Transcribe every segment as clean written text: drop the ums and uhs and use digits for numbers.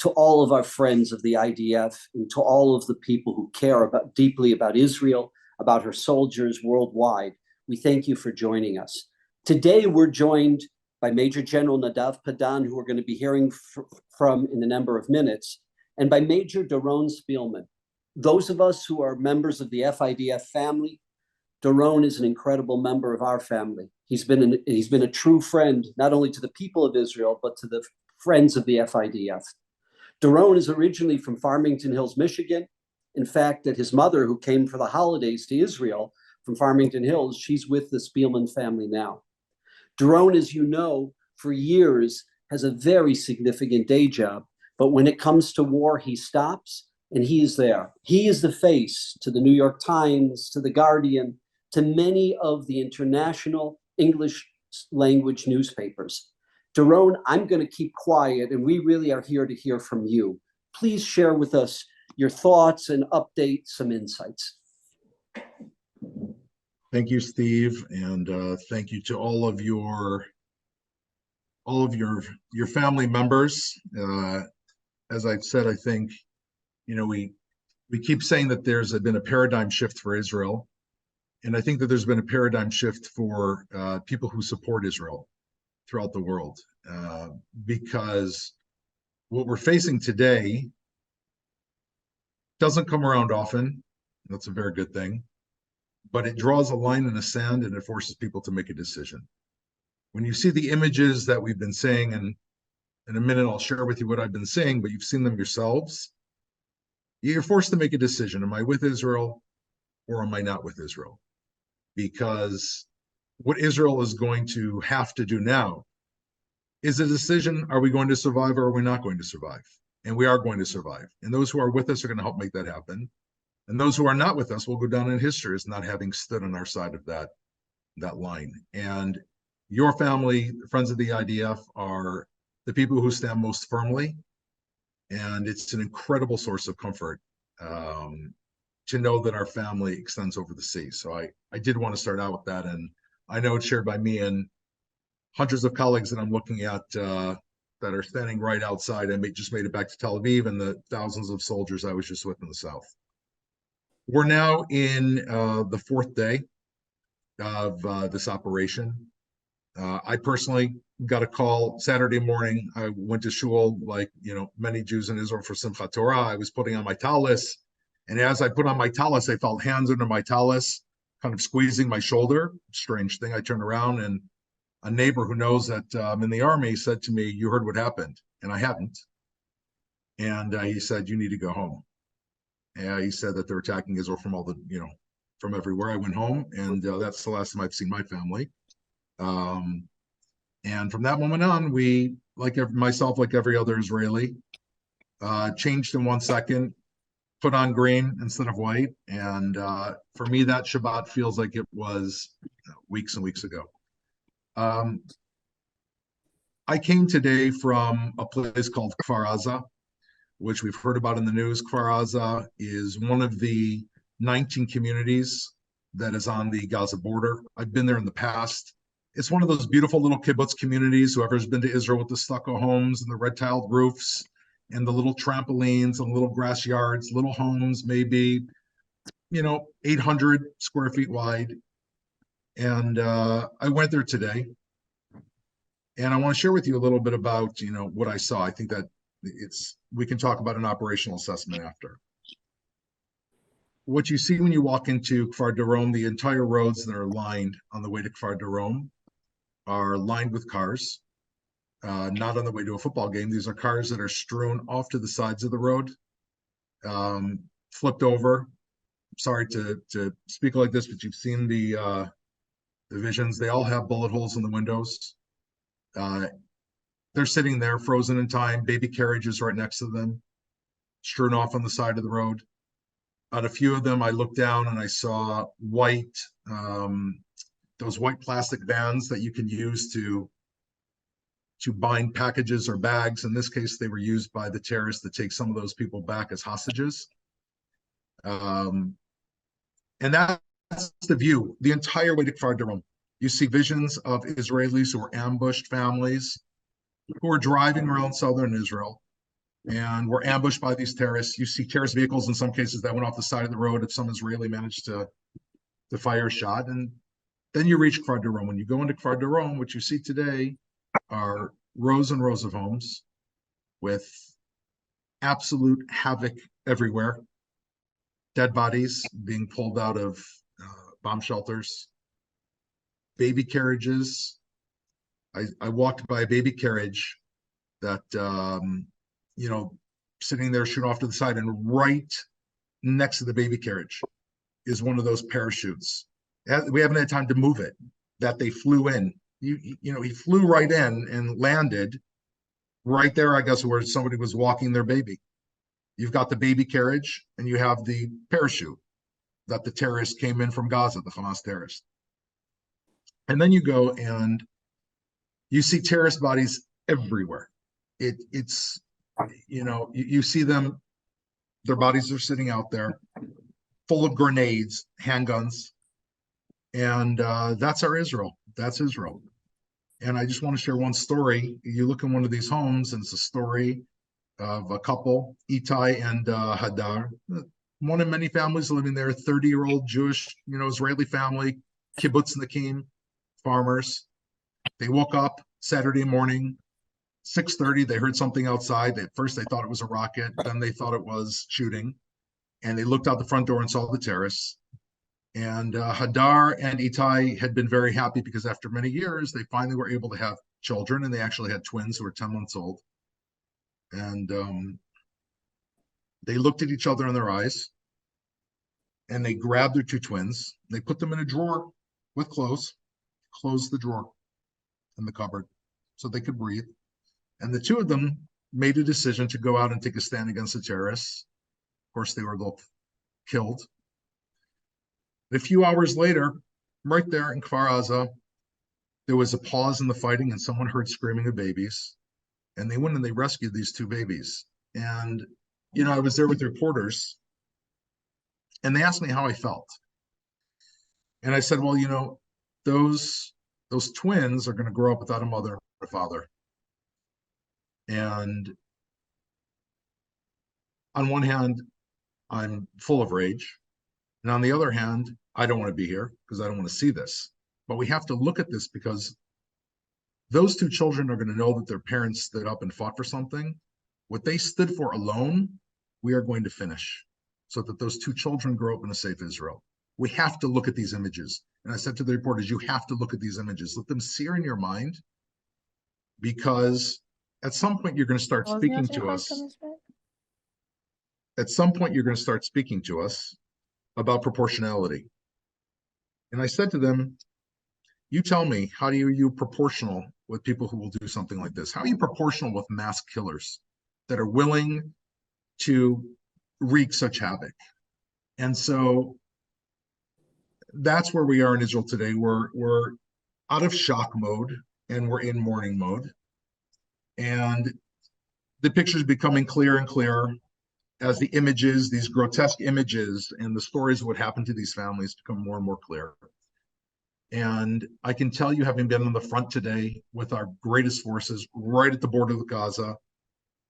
to all of our friends of the IDF and to all of the people who care deeply about Israel, about her soldiers worldwide, we thank you for joining us. Today, we're joined by Major General Nadav Padan, who we're going to be hearing from in a number of minutes, and by Major Doron Spielman. Those of us who are members of the FIDF family, Doron is an incredible member of our family. He's been a true friend, not only to the people of Israel, but to the friends of the FIDF. Doron is originally from Farmington Hills, Michigan. In fact, that his mother, who came for the holidays to Israel from Farmington Hills, she's with the Spielman family now. Doron, as you know, for years has a very significant day job, but when it comes to war, he stops and he is there. He is the face to the New York Times, to the Guardian, to many of the international English language newspapers. Doron, I'm going to keep quiet, and we really are here to hear from you. Please share with us your thoughts and update some insights. Thank you, Steve, and thank you to all of your family members. As I've said, I think we keep saying that there's been a paradigm shift for Israel, and I think that there's been a paradigm shift for people who support Israel throughout the world, because what we're facing today doesn't come around often. That's a very good thing, but it draws a line in the sand and it forces people to make a decision. When you see the images that we've been saying, and in a minute I'll share with you what I've been saying, but you've seen them yourselves, you're forced to make a decision. Am I with Israel or am I not with Israel? Because what Israel is going to have to do now is a decision: are we going to survive or are we not going to survive? And we are going to survive. And those who are with us are going to help make that happen. And those who are not with us will go down in history as not having stood on our side of that line. And your family, friends of the IDF, are the people who stand most firmly. And it's an incredible source of comfort to know that our family extends over the sea. So I did want to start out with that. And I know it's shared by me and hundreds of colleagues that I'm looking at that are standing right outside. I just made it back to Tel Aviv, and the thousands of soldiers I was just with in the south. We're now in the fourth day of this operation. I personally got a call Saturday morning. I went to shul, like many Jews in Israel, for Simchat Torah. I was putting on my talis, and as I put on my talis, I felt hands under my talis, kind of squeezing my shoulder. Strange thing. I turned around, and a neighbor who knows that I'm in the army said to me, "You heard what happened?" And I hadn't. And he said, "You need to go home." And he said that they're attacking Israel from all the, from everywhere. I went home, and that's the last time I've seen my family. And from that moment on, we, like myself, like every other Israeli, changed in 1 second, put on green instead of white. And for me, that Shabbat feels like it was weeks and weeks ago. I came today from a place called Kfar Aza, which we've heard about in the news. Kfar Aza is one of the 19 communities that is on the Gaza border. I've been there in the past. It's one of those beautiful little kibbutz communities. Whoever's been to Israel, with the stucco homes and the red tiled roofs and the little trampolines and little grass yards, little homes, maybe 800 square feet wide. And I went there today, and I want to share with you a little bit about what I saw. I think that we can talk about an operational assessment after. What you see when you walk into Kfar Doron, the entire roads that are lined on the way to Kfar Doron are lined with cars, not on the way to a football game. These are cars that are strewn off to the sides of the road, flipped over. Sorry to speak like this, but you've seen the visions. They all have bullet holes in the windows. They're sitting there frozen in time, baby carriages right next to them, strewn off on the side of the road. On a few of them, I looked down and I saw white, those white plastic vans that you can use to bind packages or bags. In this case, they were used by the terrorists to take some of those people back as hostages. And that's the view, the entire way to Kfar Doron. You see visions of Israelis who are ambushed, families who are driving around southern Israel, and were ambushed by these terrorists. You see terrorist vehicles in some cases that went off the side of the road if some Israeli managed to fire a shot. And then you reach Kfar Doron. When you go into Kfar Doron, what you see today are rows and rows of homes with absolute havoc everywhere. Dead bodies being pulled out of bomb shelters, baby carriages. I walked by a baby carriage that, sitting there shooting off to the side, and right next to the baby carriage is one of those parachutes. We haven't had time to move it, that they flew in. He flew right in and landed right there, I guess, where somebody was walking their baby. You've got the baby carriage and you have the parachute that the terrorists came in from Gaza, the Hamas terrorists. And then you go and you see terrorist bodies everywhere. It's you see them, their bodies are sitting out there full of grenades, handguns. And that's our Israel. That's Israel. And I just want to share one story. You look in one of these homes, and it's a story of a couple, Itai and Hadar, one in many families living there, 30-year-old Jewish, Israeli family, kibbutz Nakim, farmers. They woke up Saturday morning, 6:30. They heard something outside. At first, they thought it was a rocket. Then they thought it was shooting. And they looked out the front door and saw the terrorists. And Hadar and Itai had been very happy because after many years, they finally were able to have children, and they actually had twins who were 10 months old. And they looked at each other in their eyes, and they grabbed their two twins. They put them in a drawer with clothes, closed the drawer in the cupboard so they could breathe. And the two of them made a decision to go out and take a stand against the terrorists. Of course, they were both killed. A few hours later, right there in Kfar Aza, there was a pause in the fighting, and someone heard screaming of babies. And they went and they rescued these two babies. And, I was there with the reporters, and they asked me how I felt. And I said, well, those twins are going to grow up without a mother or a father. And on one hand, I'm full of rage. And on the other hand, I don't want to be here because I don't want to see this. But we have to look at this because those two children are going to know that their parents stood up and fought for something. What they stood for alone, we are going to finish so that those two children grow up in a safe Israel. We have to look at these images. And I said to the reporters, you have to look at these images. Let them sear in your mind, because at some point you're going to start speaking to us. At some point you're going to start speaking to us about proportionality. And I said to them, you tell me, how are you proportional with people who will do something like this? How are you proportional with mass killers that are willing to wreak such havoc? And so that's where we are in Israel today. We're out of shock mode and we're in mourning mode. And the picture is becoming clearer and clearer as the images, these grotesque images and the stories of what happened to these families become more and more clear. And I can tell you, having been on the front today with our greatest forces right at the border of Gaza,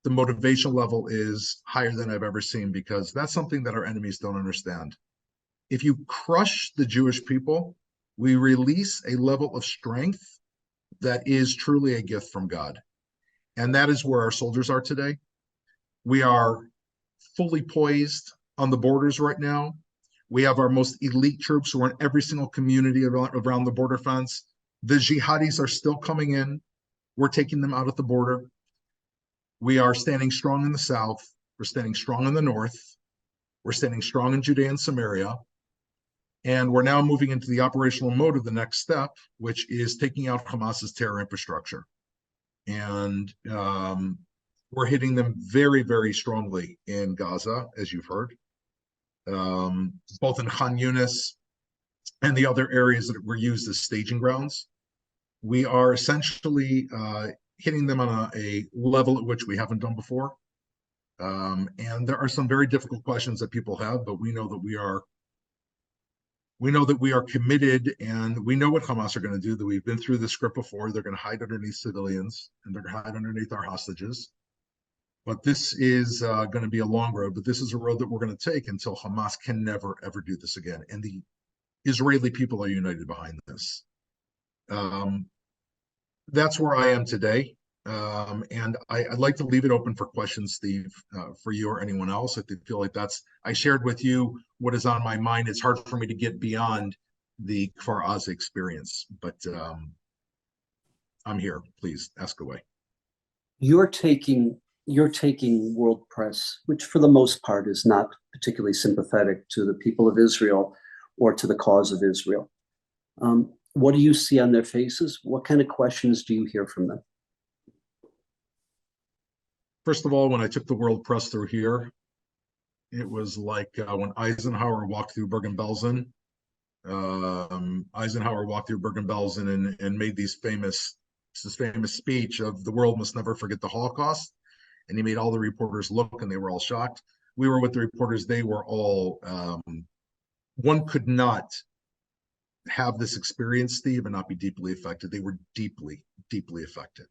the motivation level is higher than I've ever seen, because that's something that our enemies don't understand. If you crush the Jewish people, we release a level of strength that is truly a gift from God. And that is where our soldiers are today. We are fully poised on the borders right now. We have our most elite troops who are in every single community around the border fence. The jihadis are still coming in. We're taking them out at the border. We are standing strong in the south. We're standing strong in the north. We're standing strong in Judea and Samaria. And we're now moving into the operational mode of the next step, which is taking out Hamas's terror infrastructure. And we're hitting them very, very strongly in Gaza, as you've heard, both in Khan Yunis and the other areas that were used as staging grounds. We are essentially hitting them on a level at which we haven't done before. And there are some very difficult questions that people have, but we know that we are committed, and we know what Hamas are going to do, that we've been through this script before. They're going to hide underneath civilians, and they're going to hide underneath our hostages. But this is going to be a long road, but this is a road that we're going to take until Hamas can never, ever do this again. And the Israeli people are united behind this. That's where I am today. And I'd like to leave it open for questions, Steve, for you or anyone else. I feel like I shared with you what is on my mind. It's hard for me to get beyond the Kfar Aza experience, but I'm here. Please ask away. You're taking world press, which for the most part is not particularly sympathetic to the people of Israel or to the cause of Israel. What do you see on their faces? What kind of questions do you hear from them? First of all, when I took the world press through here, it was like when Eisenhower walked through Bergen-Belsen. Eisenhower walked through Bergen-Belsen and made this famous speech of the world must never forget the Holocaust. And he made all the reporters look, and they were all shocked. We were with the reporters. They were all, one could not have this experience, Steve, and not be deeply affected. They were deeply, deeply affected.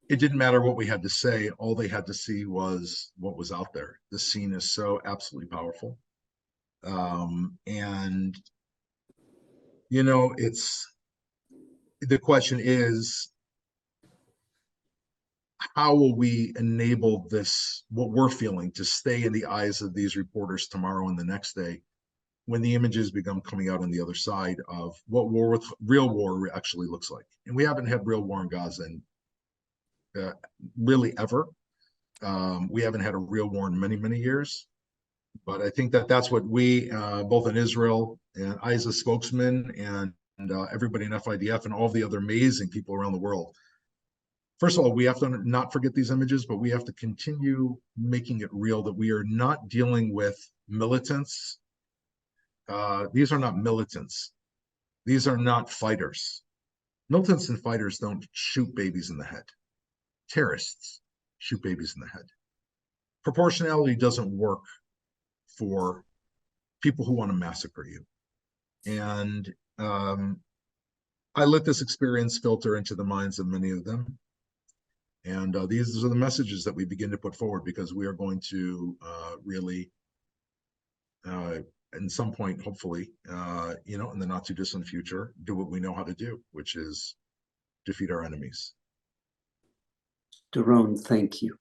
It didn't matter what we had to say. All they had to see was what was out there. The scene is so absolutely powerful. And, you know, the question is, how will we enable this, what we're feeling, to stay in the eyes of these reporters tomorrow and the next day when the images become coming out on the other side of what real war actually looks like? And we haven't had real war in Gaza in really ever. We haven't had a real war in many, many years. But I think that's what we, both in Israel and I as a spokesman and everybody in FIDF and all the other amazing people around the world, first of all, we have to not forget these images, but we have to continue making it real that we are not dealing with militants. These are not militants. These are not fighters. Militants and fighters don't shoot babies in the head. Terrorists shoot babies in the head. Proportionality doesn't work for people who want to massacre you. And I let this experience filter into the minds of many of them. And these are the messages that we begin to put forward, because we are going to really, at some point, hopefully, in the not too distant future, do what we know how to do, which is defeat our enemies. Doron, thank you.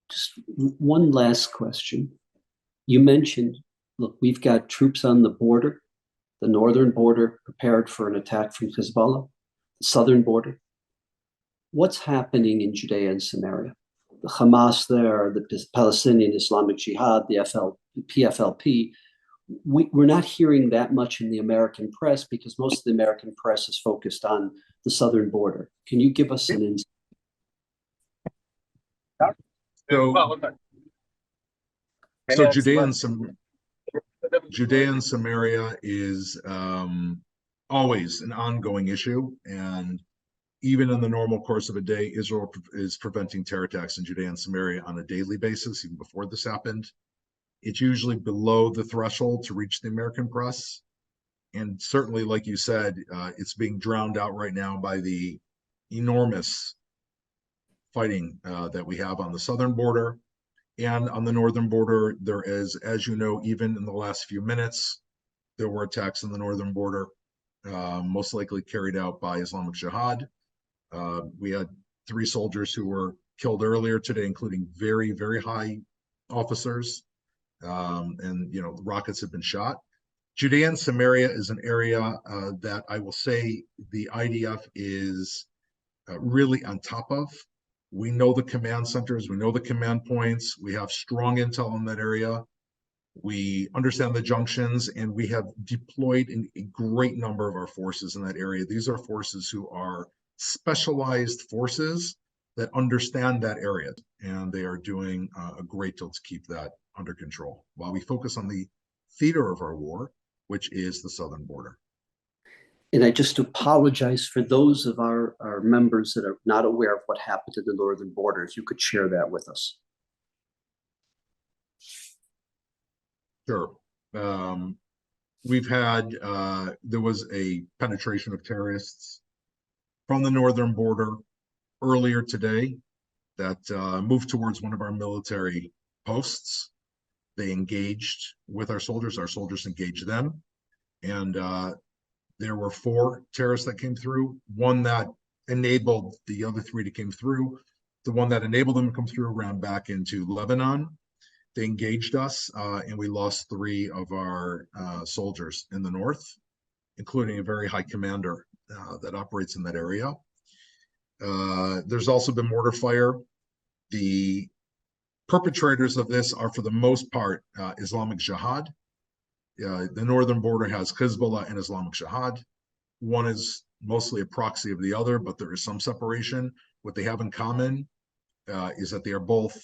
Just one last question. You mentioned, look, we've got troops on the border, the northern border, prepared for an attack from Hezbollah, the southern border. What's happening in Judea and Samaria? The Hamas there, the Palestinian Islamic Jihad, the PFLP. We're not hearing that much in the American press because most of the American press is focused on the southern border. Can you give us an insight? So Judea and Samaria is always an ongoing issue, and even in the normal course of a day, Israel is preventing terror attacks in Judea and Samaria on a daily basis. Even before this happened, it's usually below the threshold to reach the American press, and certainly, like you said, it's being drowned out right now by the enormous fighting that we have on the southern border. And on the northern border, there is, as you know, even in the last few minutes, there were attacks on the northern border, most likely carried out by Islamic Jihad. We had 3 soldiers who were killed earlier today, including very, very high officers. And, rockets have been shot. Judea and Samaria is an area that I will say the IDF is really on top of. We know the command centers, we know the command points, we have strong intel in that area. We understand the junctions, and we have deployed a great number of our forces in that area. These are forces who are specialized forces that understand that area, and they are doing a great deal to keep that under control while we focus on the theater of our war, which is the southern border. And I just apologize for those of our members that are not aware of what happened to the northern border. If you could share that with us. Sure. We've had, there was a penetration of terrorists from the northern border earlier today. that moved towards one of our military posts. They engaged with our soldiers engaged them. And there were 4 terrorists that came through, one that enabled the other 3 to come through. The one that enabled them to come through ran back into Lebanon. They engaged us, and we lost 3 of our soldiers in the north, including a very high commander that operates in that area. There's also been mortar fire. The perpetrators of this are, for the most part, Islamic Jihad. The northern border has Hezbollah and Islamic Jihad. One is mostly a proxy of the other, but there is some separation. What they have in common is that they are both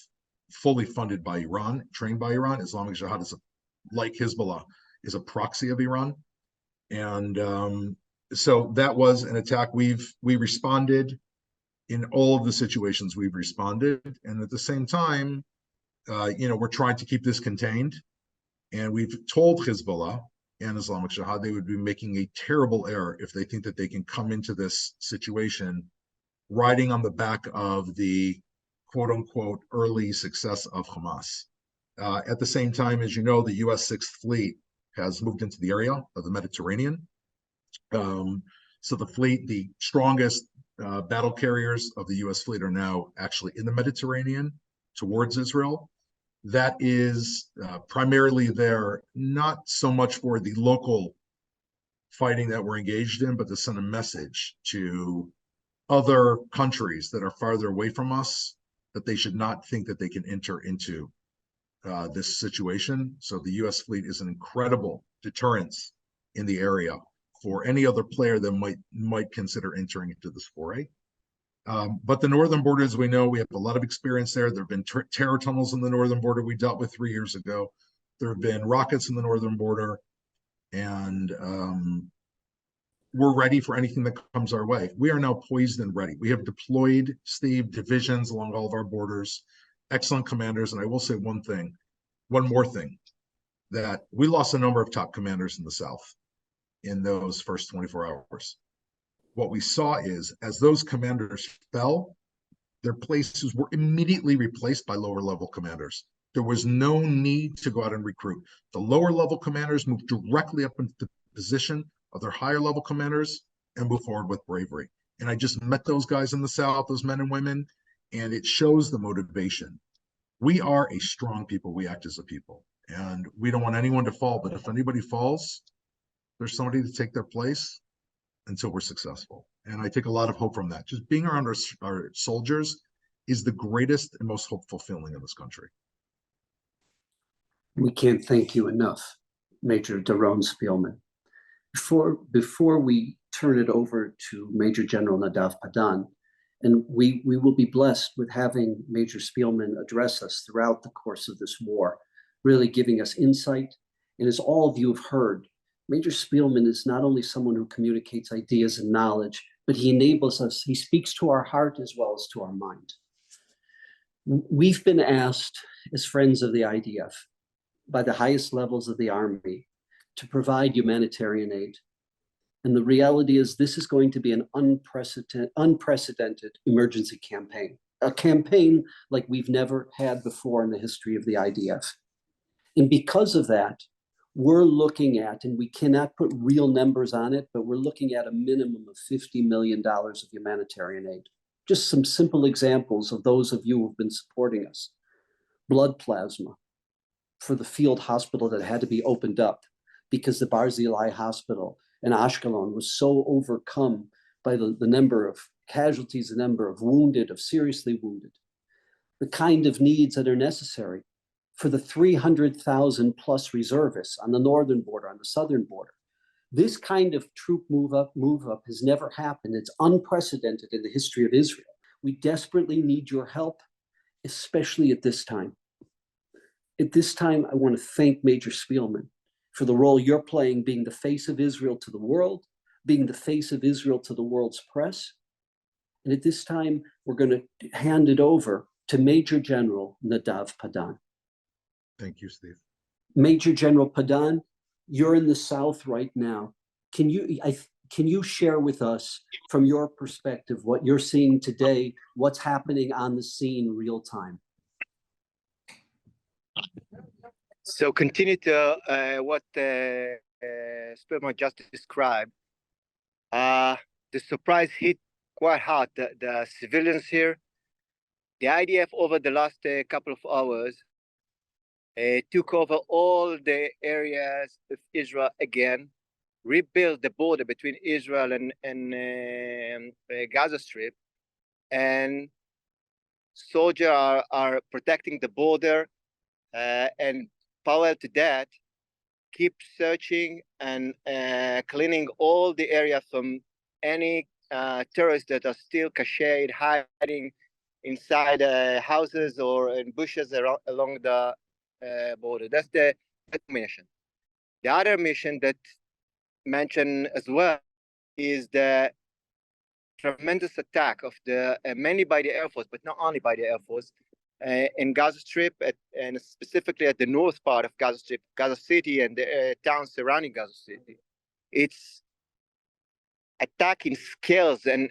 fully funded by Iran, trained by Iran. Islamic Jihad is like Hezbollah, is a proxy of Iran. And so that was an attack. We responded in all of the situations we've responded. And at the same time, we're trying to keep this contained. And we've told Hezbollah and Islamic Jihad they would be making a terrible error if they think that they can come into this situation riding on the back of the quote unquote early success of Hamas. At the same time, as you know, the US 6th Fleet has moved into the area of the Mediterranean. So the fleet, the strongest battle carriers of the US fleet are now actually in the Mediterranean towards Israel. That is primarily there, not so much for the local fighting that we're engaged in, but to send a message to other countries that are farther away from us that they should not think that they can enter into this situation. So the US fleet is an incredible deterrence in the area for any other player that might consider entering into this foray. But the northern border, as we know, we have a lot of experience there. There have been terror tunnels in the northern border we dealt with 3 years ago. There have been rockets in the northern border, and we're ready for anything that comes our way. We are now poised and ready. We have deployed, Steve, divisions along all of our borders, excellent commanders. And I will say one more thing, that we lost a number of top commanders in the South in those first 24 hours. What we saw is, as those commanders fell, their places were immediately replaced by lower level commanders. There was no need to go out and recruit. The lower level commanders moved directly up into the position of their higher level commanders and move forward with bravery. And I just met those guys in the South, those men and women, and it shows the motivation. We are a strong people. We act as a people, and we don't want anyone to fall. But if anybody falls, there's somebody to take their place until we're successful. And I take a lot of hope from that. Just being around our soldiers is the greatest and most hopeful feeling in this country. We can't thank you enough, Major Doron Spielman. Before we turn it over to Major General Nadav Padan, and we will be blessed with having Major Spielman address us throughout the course of this war, really giving us insight. And as all of you have heard, Major Spielman is not only someone who communicates ideas and knowledge, but he enables us, he speaks to our heart as well as to our mind. We've been asked, as friends of the IDF, by the highest levels of the Army, to provide humanitarian aid. And the reality is this is going to be an unprecedented emergency campaign, a campaign like we've never had before in the history of the IDF. And because of that, we're looking at, and we cannot put real numbers on it, but we're looking at a minimum of $50 million of humanitarian aid. Just some simple examples of those of you who've been supporting us. Blood plasma for the field hospital that had to be opened up because the Barzilai hospital in Ashkelon was so overcome by the number of casualties, the number of wounded, of seriously wounded. The kind of needs that are necessary for the 300,000 plus reservists on the northern border, on the southern border. This kind of troop move up has never happened. It's unprecedented in the history of Israel. We desperately need your help, especially at this time. At this time, I want to thank Major Spielman for the role you're playing, being the face of Israel to the world, being the face of Israel to the world's press. And at this time, we're going to hand it over to Major General Nadav Padan. Thank you, Steve. Major General Padan, you're in the South right now. Can you, can you share with us, from your perspective, what you're seeing today, what's happening on the scene real time? So continue to what Spielman just described. The surprise hit quite hard the civilians here. The IDF over the last couple of hours took over all the areas of Israel again, rebuilt the border between Israel and Gaza Strip, and soldiers are protecting the border, and parallel to that, keep searching and cleaning all the area from any terrorists that are still cached, hiding inside houses or in bushes along the border. That's the mission. The other mission that mentioned as well is the tremendous attack of the mainly by the Air Force, but not only by the Air Force, in Gaza Strip, and specifically at the north part of Gaza Strip, Gaza City, and the towns surrounding Gaza City. It's attacking scales and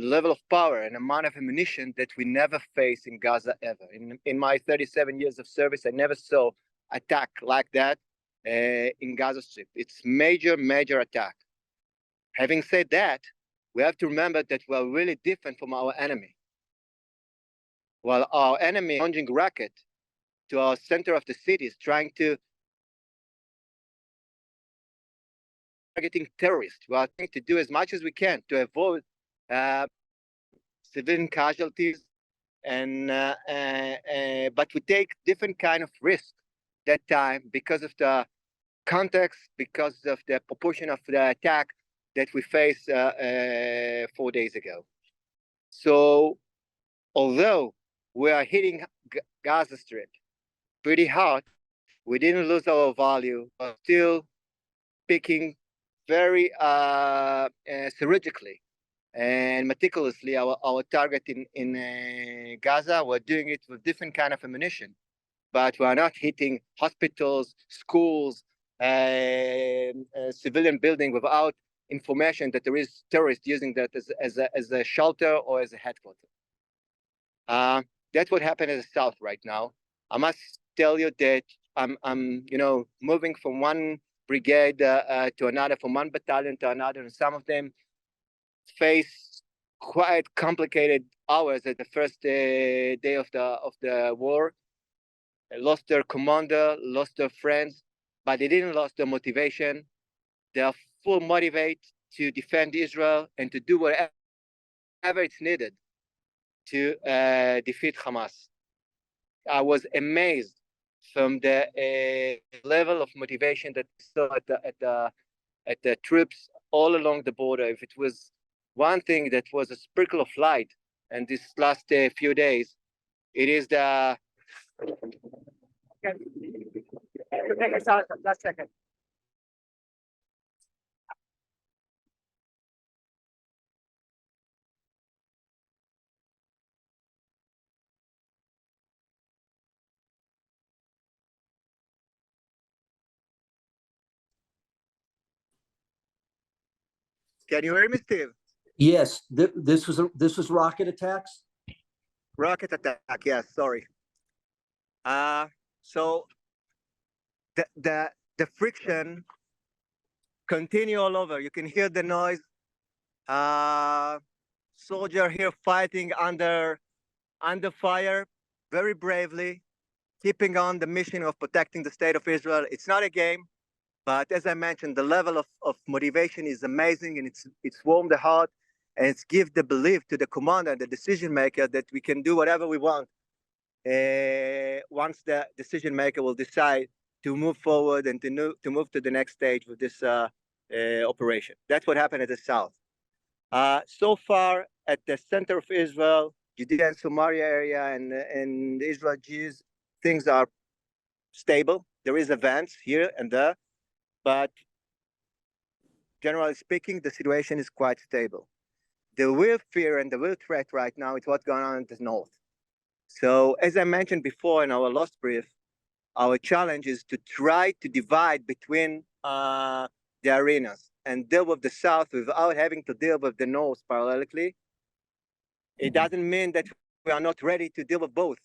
level of power and amount of ammunition that we never faced in Gaza ever. In my 37 years of service, I never saw attack like that in Gaza Strip. It's major attack. Having said that, we have to remember that we are really different from our enemy. While our enemy launching rocket to our center of the city is trying to targeting terrorists. We are trying to do as much as we can to avoid civilian casualties, and but we take different kind of risk that time because of the context, because of the proportion of the attack that we faced 4 days ago. So although we are hitting Gaza Strip pretty hard, we didn't lose our value. We're still picking very surgically and meticulously our target in Gaza. We're doing it with different kind of ammunition, but we are not hitting hospitals, schools, civilian building without information that there is terrorists using that as a shelter or as a headquarters. That's what happened in the south right now. I must tell you that I'm moving from one brigade to another, from one battalion to another, and some of them face quite complicated hours at the first day of the war. They lost their commander, lost their friends, but they didn't lose their motivation. They are full motivated to defend Israel and to do whatever it's needed to defeat Hamas. I was amazed from the level of motivation that we saw at the troops all along the border. If it was one thing that was a sprinkle of light, and this last few days, it is the. Last second. Can you hear me, Steve? Yes, this was rocket attacks. Rocket attack. Yes, sorry. So the friction continue all over. You can hear the noise. Soldier here fighting under fire, very bravely, keeping on the mission of protecting the state of Israel. It's not a game. But as I mentioned, the level of motivation is amazing, and it's warmed the heart, and it's give the belief to the commander, the decision maker, that we can do whatever we want once the decision maker will decide to move forward and to move to the next stage with this operation. That's what happened at the south. So far, at the center of Israel, Judea and Samaria area, and Israel Jews, things are stable. There is events here and there, but generally speaking, the situation is quite stable. The real fear and the real threat right now is what's going on in the north. So as I mentioned before in our last brief, our challenge is to try to divide between the the arenas and deal with the South without having to deal with the North parallelly, it doesn't mean that we are not ready to deal with both.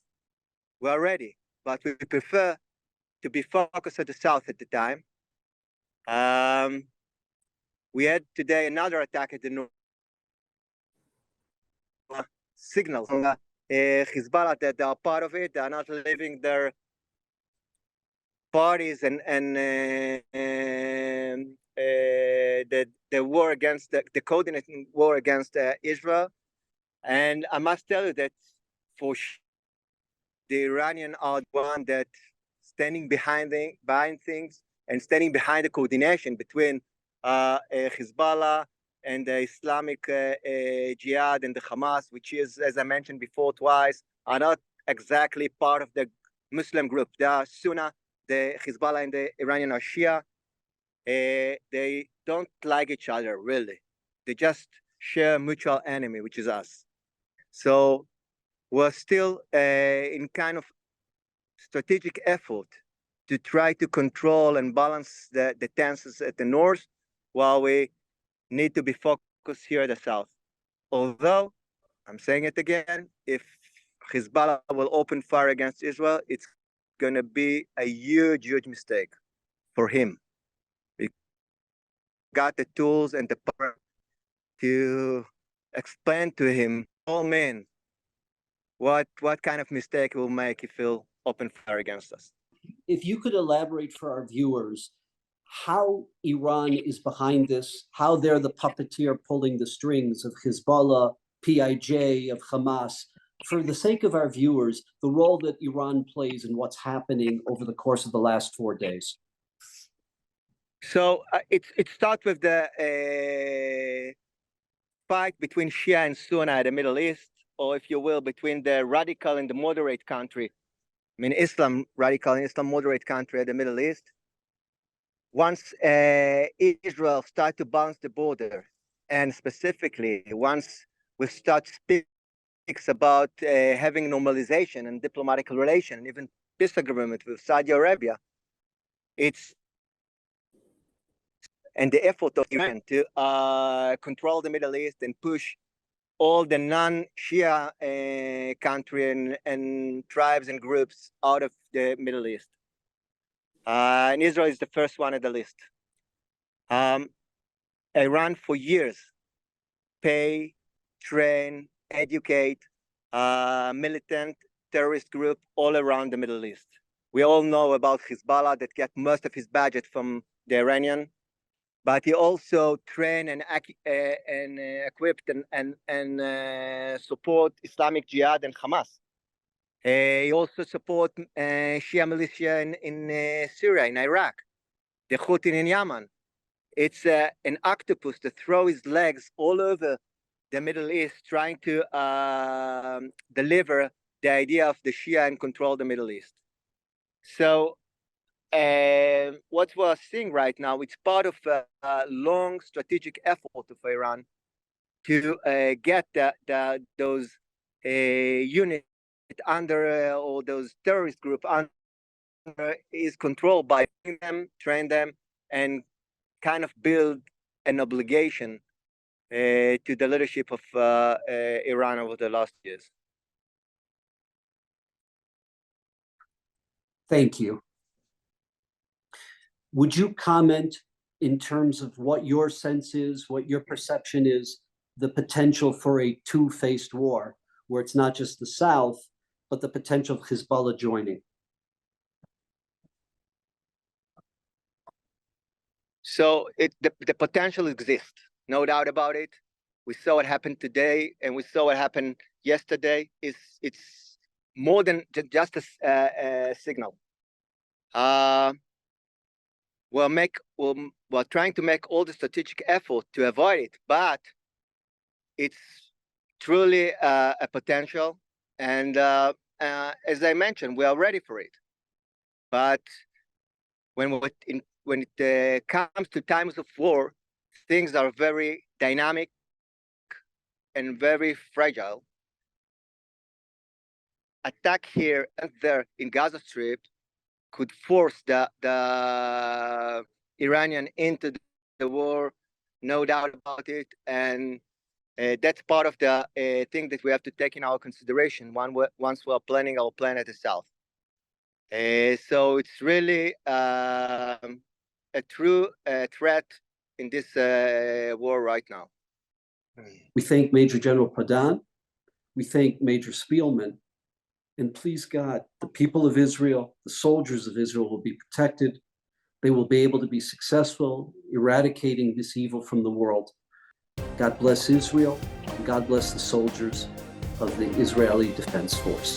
We are ready, but we prefer to be focused at the South at the time. We had today another attack at the North. Signals from Hezbollah that they are part of it. They are not leaving their parties and the war against the coordinating war against Israel. And I must tell you that for sure, the Iranians are the one that standing behind things and standing behind the coordination between Hezbollah and the Islamic Jihad and the Hamas, which is, as I mentioned before twice, are not exactly part of the Muslim group. They are Sunni, the Hezbollah and the Iranian are Shia. They don't like each other, really. They just share a mutual enemy, which is us. So we're still in kind of strategic effort to try to control and balance the tensions at the north, while we need to be focused here at the south. Although, I'm saying it again, if Hezbollah will open fire against Israel, it's going to be a huge, huge mistake for him. We got the tools and the power to explain to him, all men, what kind of mistake he'll make if he'll open fire against us. If you could elaborate for our viewers how Iran is behind this, how they're the puppeteer pulling the strings of Hezbollah, PIJ, of Hamas, for the sake of our viewers, the role that Iran plays in what's happening over the course of the last 4 days. So it starts with the fight between Shia and Sunni in the Middle East, or if you will, between the radical and the moderate country. I mean, Islam, radical and Islam moderate country in the Middle East. Once Israel started to balance the border, and specifically once we start speaks about having normalization and diplomatic relation, and even peace agreement with Saudi Arabia, and the effort of Iran to control the Middle East and push all the non-Shia country and tribes and groups out of the Middle East. And Israel is the first one at the list. Iran for years pay, train, educate militant terrorist group all around the Middle East. We all know about Hezbollah that get most of his budget from the Iranian, but he also train and equipped and support Islamic Jihad and Hamas. He also support Shia militia in Syria, in Iraq, the Houthi in Yemen. It's an octopus to throw his legs all over the Middle East, trying to deliver the idea of the Shia and control the Middle East. So what we're seeing right now, it's part of a long strategic effort of Iran to get those units under or those terrorist group under his control by train them, and kind of build an obligation to the leadership of Iran over the last years. Thank you. Would you comment in terms of what your sense is, what your perception is, the potential for a two-faced war, where it's not just the South, but the potential of Hezbollah joining? So the potential exists, no doubt about it. We saw what happened today, and we saw what happened yesterday. It's more than just a signal. We're trying to make all the strategic effort to avoid it, but it's truly a potential. And as I mentioned, we are ready for it. But when it comes to times of war, things are very dynamic and very fragile. Attack here and there in Gaza Strip could force the Iranian into the war, no doubt about it. And that's part of the thing that we have to take in our consideration once we're planning our plan at the South. So it's really a true threat in this war right now. We thank Major General Padan. We thank Major Spielman. And please God, the people of Israel, the soldiers of Israel will be protected. They will be able to be successful, eradicating this evil from the world. God bless Israel, and God bless the soldiers of the Israeli Defense Force.